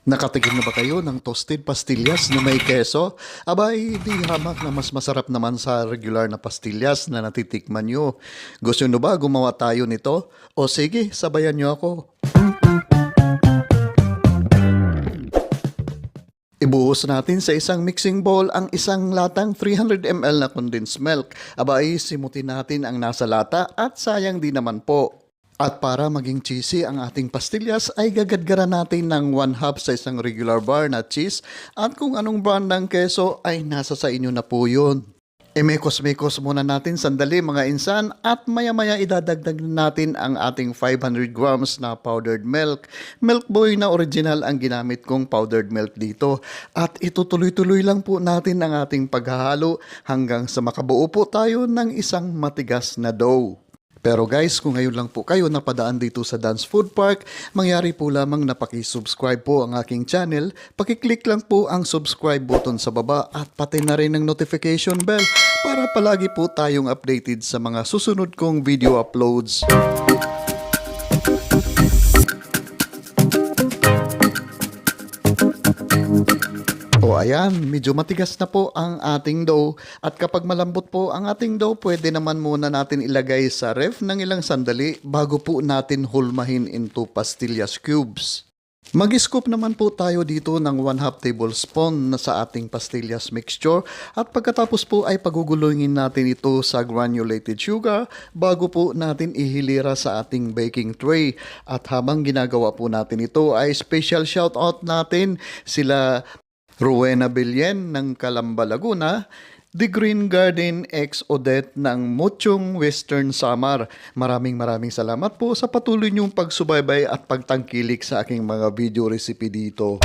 Nakatikim na ba kayo ng toasted pastillas na may keso? Abay, di hamak na mas masarap naman sa regular na pastillas na natitikman nyo. Gusto nyo ba gumawa tayo nito? O sige, sabayan nyo ako. Ibuhos natin sa isang mixing bowl ang isang latang 300 ml na condensed milk. Abay, simutin natin ang nasa lata at sayang di naman po. At para maging cheesy ang ating pastillas ay gagadgaran natin ng 1/2 sa isang regular bar na cheese at kung anong brand ng keso ay nasa sa inyo na po yun. Emekos-mekos muna natin sandali mga insan at maya-maya idadagdag natin ang ating 500 grams na powdered milk. Milk Boy na original ang ginamit kong powdered milk dito. At itutuloy-tuloy lang po natin ang ating paghahalo hanggang sa makabuo po tayo ng isang matigas na dough. Pero guys, kung ngayon lang po kayo napadaan dito sa Dan's Food Park, mangyari po lamang na paki-subscribe po ang aking channel, paki-click lang po ang subscribe button sa baba at pati na rin ang notification bell para palagi po tayong updated sa mga susunod kong video uploads. O ayan, medyo matigas na po ang ating dough at kapag malambot po ang ating dough, pwede naman muna natin ilagay sa ref ng ilang sandali bago po natin hulmahin into pastillas cubes. Mag-scoop naman po tayo dito ng 1/2 tablespoon na sa ating pastillas mixture at pagkatapos po ay pagugulungin natin ito sa granulated sugar bago po natin ihilira sa ating baking tray. At habang ginagawa po natin ito ay special shoutout natin sila Rowena Billen ng Calamba, Laguna, The Green Garden X Odette ng Muchong Western Samar. Maraming salamat po sa patuloy niyong pagsubaybay at pagtangkilik sa aking mga video recipe dito.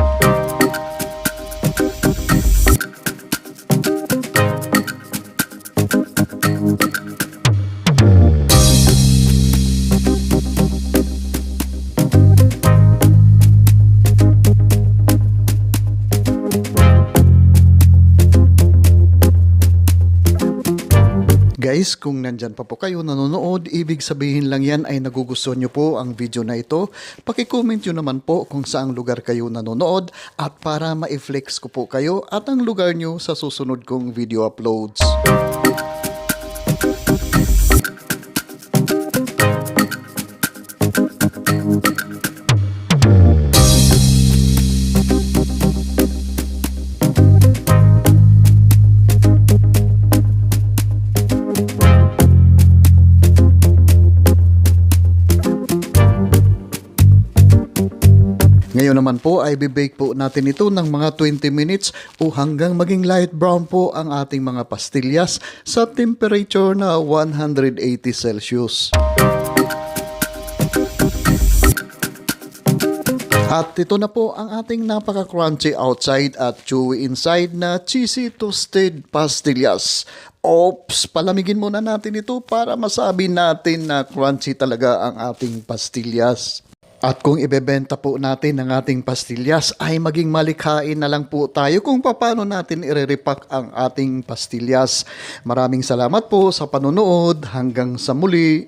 Guys, kung nandyan pa po kayo nanonood, ibig sabihin lang yan ay nagugustuhan nyo po ang video na ito. Paki-comment nyo naman po kung saang lugar kayo nanonood at para ma-flex ko po kayo at ang lugar nyo sa susunod kong video uploads. Ngayon naman po ay bibake po natin ito ng mga 20 minutes o hanggang maging light brown po ang ating mga pastillas sa temperature na 180 Celsius. At ito na po ang ating napaka-crunchy outside at chewy inside na cheesy toasted pastillas. Oops, palamigin muna natin ito para masabi natin na crunchy talaga ang ating pastillas. At kung ibebenta po natin ang ating pastillas ay maging malikhain na lang po tayo kung paano natin ire-repack ang ating pastillas. Maraming salamat po sa panonood. Hanggang sa muli.